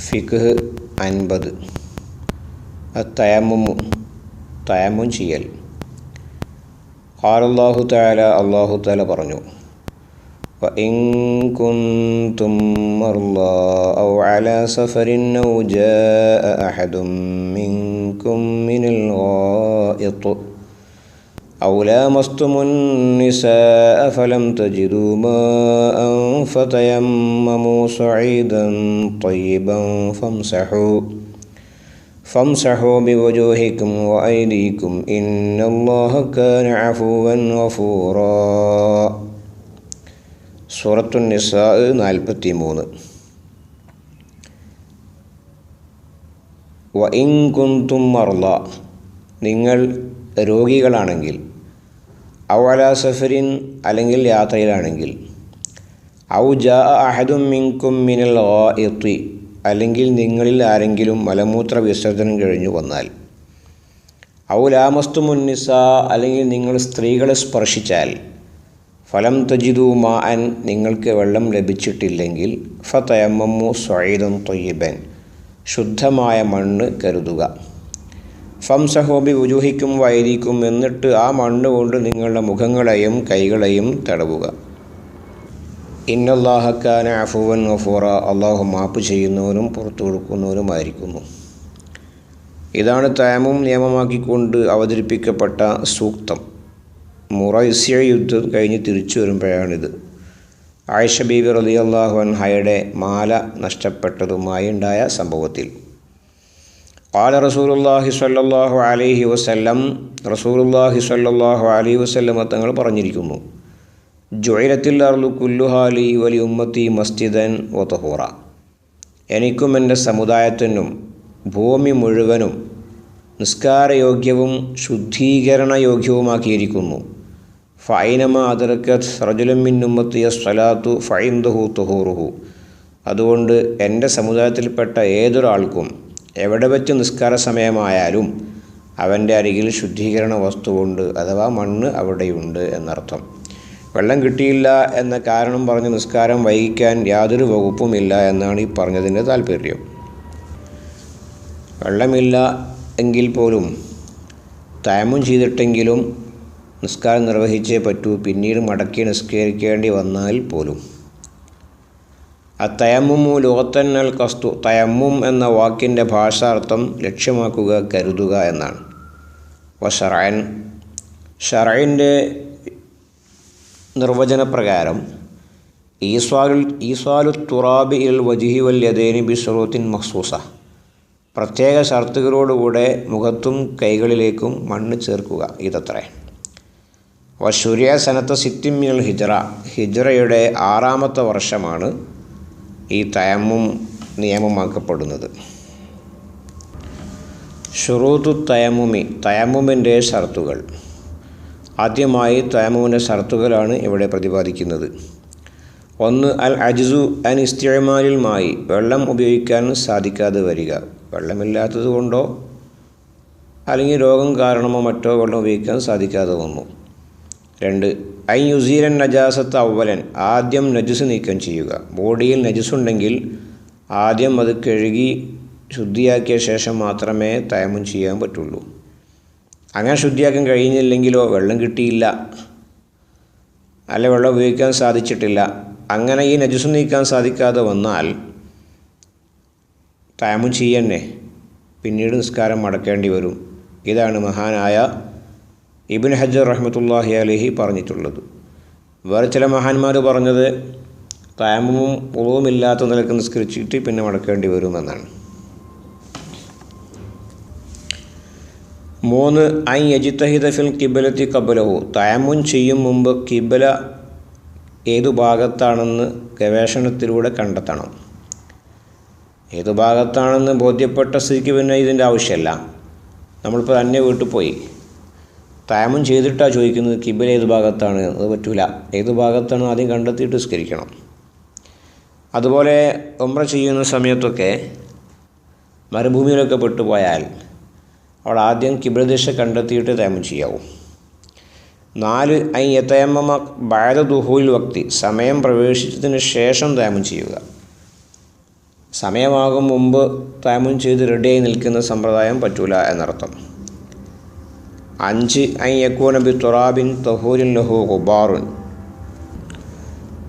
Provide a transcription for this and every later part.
ഫിഖ്ഹ് 50 തയമ്മും ചെയ്യൽ. ഖാലല്ലാഹു തആല, അല്ലാഹു തആല പറഞ്ഞു, വഇൻ കുൻതും മർളാ ഔ അലാ സഫരിൻ ഔ ജാഅ അഹദും മിൻകും മിനൽ ഗായിത്ത് ഔ ലാമസ്തുമുൻ നിസാഅ ഫലം തജിദൂ മാഅൻ ഫതയമ്മമൂ സഈദൻ ത്വയ്യിബൻ ഫംസഹൂ ബിവുജൂഹിക്കും വഅയ്ദീക്കും ഇന്നല്ലാഹ കാന അഫൂവൻ ഗഫൂറാ. സൂറത്തുൻ നിസാ 43. വഇൻ കുൻതും മർളാ, നിങ്ങൾ രോഗികളാണെങ്കിൽ, ഔ അലാ സഫരിൻ, അല്ലെങ്കിൽ യാത്രയിലാണെങ്കിൽ, ഔ ജാഅ അഹദും മിൻകും മിനൽ ഗായിത്തി, അല്ലെങ്കിൽ നിങ്ങളിൽ ആരെങ്കിലും മലമൂത്ര വിസർജനം കഴിഞ്ഞു വന്നാൽ, ഔ ലാമസ്തുമുൻ നിസാ, അല്ലെങ്കിൽ നിങ്ങൾ സ്ത്രീകളെ സ്പർശിച്ചാൽ, ഫലം തജിദൂ മാഅൻ, നിങ്ങൾക്ക് വെള്ളം ലഭിച്ചിട്ടില്ലെങ്കിൽ, ഫതയമ്മമൂ സഈദൻ ത്വയ്യിബൻ, ശുദ്ധമായ മണ്ണ് കരുതുക. ഫംസഹൂ ബിവുജൂഹിക്കും വഅയ്ദീക്കും, എന്നിട്ട് ആ മണ്ണ് കൊണ്ട് നിങ്ങളുടെ മുഖങ്ങളെയും കൈകളെയും തടവുക. ഇന്നല്ലാഹ കാന അഫൂവൻ ഗഫൂറ, അള്ളാഹു മാപ്പ് ചെയ്യുന്നവനും പുറത്തു കൊടുക്കുന്നവനുമായിരിക്കുന്നു. ഇതാണ് തയമ്മും നിയമമാക്കിക്കൊണ്ട് അവതരിപ്പിക്കപ്പെട്ട സൂക്തം. മുറൈസിയ യുദ്ധം കഴിഞ്ഞ് തിരിച്ചു വരുമ്പോഴാണിത്. ആയിഷ ബീവി റളിയല്ലാഹു അൻഹയുടെ മാല നഷ്ടപ്പെട്ടതുമായി ഉണ്ടായ സംഭവത്തിൽ ഖാല റസൂലുള്ളാഹി സ്വല്ലല്ലാഹു അലൈഹി വസല്ലം, റസൂലുള്ളാഹി സ്വല്ലല്ലാഹു അലൈഹി വസല്ലം തങ്ങൾ പറഞ്ഞിരിക്കുന്നു, ജുഇലത്തിൽ അർളു കുല്ലുഹാ ലീ വലി ഉമ്മത്തി മസ്ജിദൻ വ തഹൂറ, എനിക്കും എൻ്റെ സമുദായത്തിനും ഭൂമി മുഴുവനും നിസ്കാരയോഗ്യവും ശുദ്ധീകരണയോഗ്യവുമാക്കിയിരിക്കുന്നു. ഫൈനമ അദ്റകത് റജുലൻ മിൻ ഉമ്മത്തി അസ്സലാത്തു ഫഇൻദഹു തുഹൂറുഹു, അതുകൊണ്ട് എൻ്റെ സമുദായത്തിൽപ്പെട്ട ഏതൊരാൾക്കും എവിടെ വെച്ച് നിസ്കാര സമയമായാലും അവൻ്റെ അരികിൽ ശുദ്ധീകരണ വസ്തുവുണ്ട്, അഥവാ മണ്ണ് അവിടെയുണ്ട് എന്നർത്ഥം. വെള്ളം കിട്ടിയില്ല എന്ന കാരണം പറഞ്ഞ് നിസ്കാരം വൈകിക്കാൻ യാതൊരു വകുപ്പുമില്ല എന്നാണ് ഈ പറഞ്ഞതിൻ്റെ താല്പര്യം. വെള്ളമില്ല എങ്കിൽ പോലും തയമ്മും ചെയ്തിട്ടെങ്കിലും നിസ്കാരം നിർവഹിച്ചേ പറ്റൂ, പിന്നീട് മടക്കി നിസ്കരിക്കേണ്ടി വന്നാൽ പോലും. തയമ്മുമു ലുഗത്തൻ അൽ ഖസ്ദു, തയമ്മും എന്ന വാക്കിൻ്റെ ഭാഷാർത്ഥം ലക്ഷ്യമാക്കുക, കരുതുക എന്നാണ്. വശറഅൻ, ശറഇൻ്റെ നിർവചനപ്രകാരം ഈസ്വാലു തുറാബി ഇൽ വജ്ഹി വൽ യദൈനി ബിശുറൂത്തിൻ മഖ്സൂസ, പ്രത്യേക ഷർത്തുകളോടുകൂടെ മുഖത്തും കൈകളിലേക്കും മണ്ണ് ചേർക്കുക, ഇതത്രേ. വശുരിയ സനത്ത സിത്തിൻ മിനൽ ഹിജ്റ, ഹിജ്റയുടെ 6ാമത്തെ വർഷമാണ് ഈ തയമ്മും നിയമമാക്കപ്പെടുന്നത്. ശുറൂത്തു തയമ്മുമി, തയമ്മുമിൻ്റെ ഷർത്തുകൾ. ആദ്യമായി തയമ്മുമിൻ്റെ ഷർത്തുകളാണ് ഇവിടെ പ്രതിപാദിക്കുന്നത്. 1. അൽ അജ്സു അൻ ഇസ്തിഅമാലിൽ മായി, വെള്ളം ഉപയോഗിക്കാൻ സാധിക്കാതെ വരിക, വെള്ളമില്ലാത്തത് കൊണ്ടോ അല്ലെങ്കിൽ രോഗം കാരണമോ മറ്റോ വെള്ളം ഉപയോഗിക്കാൻ സാധിക്കാതെ വന്നു. 2. ഐ യുസീലൻ നജാസത്ത് അവലൻ, ആദ്യം നജസ് നീക്കം ചെയ്യുക. ബോഡിയിൽ നജസുണ്ടെങ്കിൽ ആദ്യം അത് കഴുകി ശുദ്ധിയാക്കിയ ശേഷം മാത്രമേ തയമ്മും ചെയ്യാൻ പറ്റുള്ളൂ. അങ്ങനെ ശുദ്ധിയാക്കാൻ കഴിഞ്ഞില്ലെങ്കിലോ, വെള്ളം കിട്ടിയില്ല, അല്ല വെള്ളം ഉപയോഗിക്കാൻ സാധിച്ചിട്ടില്ല, അങ്ങനെ ഈ നജസ് നീക്കാൻ സാധിക്കാതെ വന്നാൽ തയമ്മും ചെയ്യന്നെ, പിന്നീട് നിസ്കാരം മടക്കേണ്ടി വരും. ഇതാണ് മഹാനായ ഇബ്നു ഹജർ റഹ്മത്തുള്ളാഹി അലൈഹി പറഞ്ഞിട്ടുള്ളത്. വേറെ ചില മഹാന്മാർ പറഞ്ഞത് തയമ്മും വുളുവുമില്ലാത്ത നിലക്ക് നിസ്കരിച്ചിട്ട് പിന്നെ മടക്കേണ്ടി വരുമെന്നാണ്. 3. ഐ യജ്തഹിദ ഫിൽ ഖിബ്ലത്തി ഖബ്ലഹു, തയമ്മും ചെയ്യും മുമ്പ് ഖിബ്ല ഏതു ഭാഗത്താണെന്ന് ഗവേഷണത്തിലൂടെ കണ്ടെത്തണം. ഏതു ഭാഗത്താണെന്ന് ബോധ്യപ്പെട്ട സ്ഥിതിക്ക് പിന്നെ ഇതിൻ്റെ ആവശ്യമില്ല. നമ്മളിപ്പോൾ തന്നെ വീട്ടിൽ പോയി തയമ്മും ചെയ്തിട്ടാണ് ചോദിക്കുന്നത് ഖിബ്ല ഏത് ഭാഗത്താണ്, അത് പറ്റൂല. ഏത് ഭാഗത്താണ് ആദ്യം കണ്ടെത്തിയിട്ട് നിസ്കരിക്കണം. അതുപോലെ ഉംറ ചെയ്യുന്ന സമയത്തൊക്കെ മരുഭൂമിയിലൊക്കെ പെട്ടുപോയാൽ അവിടെ ആദ്യം ഖിബ്ല ദിശ കണ്ടെത്തിയിട്ട് തയമ്മും ചെയ്യാവും. 4. ഐ യതയമ്മമ ബഅദ ദുഹൂൽ വക്തി, സമയം പ്രവേശിച്ചതിന് ശേഷം തയമ്മും ചെയ്യുക. സമയമാകും മുമ്പ് തയമ്മും ചെയ്ത് റെഡിയായി നിൽക്കുന്ന സമ്പ്രദായം പറ്റൂല എന്നർത്ഥം. 5 അൻ യകൂന ബി തുറാബിൻ തഹൂരിൻ ലഹു ഗുബാറുൻ,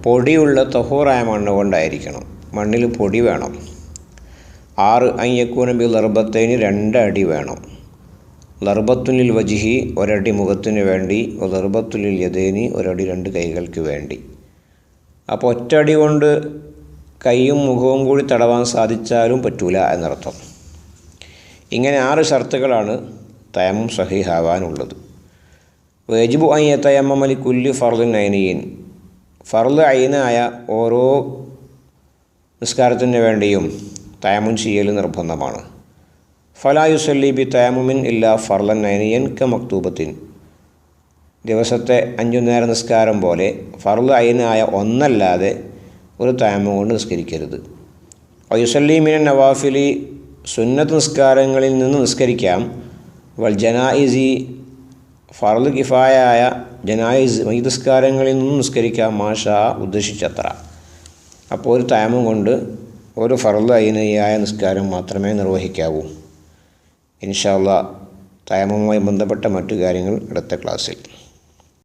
പൊടിയുള്ള തഹൂറായ മണ്ണ് കൊണ്ടായിരിക്കണം, മണ്ണിൽ പൊടി വേണം. 6 അൻ യകൂന ബി ലർബത്തൈനി, 2 അടി വേണം. ലർബത്തുലിൽ വജിഹി, 1 അടി മുഖത്തിന് വേണ്ടി. ലർബത്തുലിൽ യദൈനി, 1 അടി 2 കൈകൾക്ക് വേണ്ടി. അപ്പോൾ ഒറ്റടി കൊണ്ട് കൈയും മുഖവും കൂടി തടവാൻ സാധിച്ചാലും പറ്റൂല എന്നർത്ഥം. ഇങ്ങനെ 6 ഷർത്തുകളാണ് തയമ്മും സഹീഹാവാനുള്ളത്. വജിബു അൻ യതയമ്മമ ലികുല്ലി ഫർളിൻ ഐനിയിൻ, ഫർള് ഐനായ ഓരോ നിസ്കാരത്തിന് വേണ്ടിയും തയമ്മും ചെയ്യൽ നിർബന്ധമാണ്. ഫലാ യുസല്ലി ബി തയമ്മുമിൻ ഇല്ലാ ഫർളൻ ഐനിയൻ ക മക്തൂബത്തിൻ, ദിവസത്തെ 5 നേര നിസ്കാരം പോലെ ഫർള് ഐനായ ഒന്നല്ലാതെ ഒരു തയമ്മും കൊണ്ട് നിസ്കരിക്കരുത്. വയുസല്ലി മിനൻ നവാഫിലി, സുന്നത്ത് നിസ്കാരങ്ങളിൽ നിന്ന് നിസ്കരിക്കാം. വൽ ജനായിസി, ഫർള് കിഫായായ ജനായിസ് മയ്യിത്ത് നിസ്കാരങ്ങളിൽ നിന്നും നിസ്കരിക്കാം. മാഷാ, ഉദ്ദേശിച്ചത്ര. അപ്പോൾ ഒരു തയമ്മും കൊണ്ട് ഒരു ഫർള് ഐനായ നിസ്കാരം മാത്രമേ നിർവഹിക്കാവൂ. ഇൻഷാ അല്ലാഹ് തയമ്മുമായി ബന്ധപ്പെട്ട മറ്റു കാര്യങ്ങൾ അടുത്ത ക്ലാസ്സിൽ.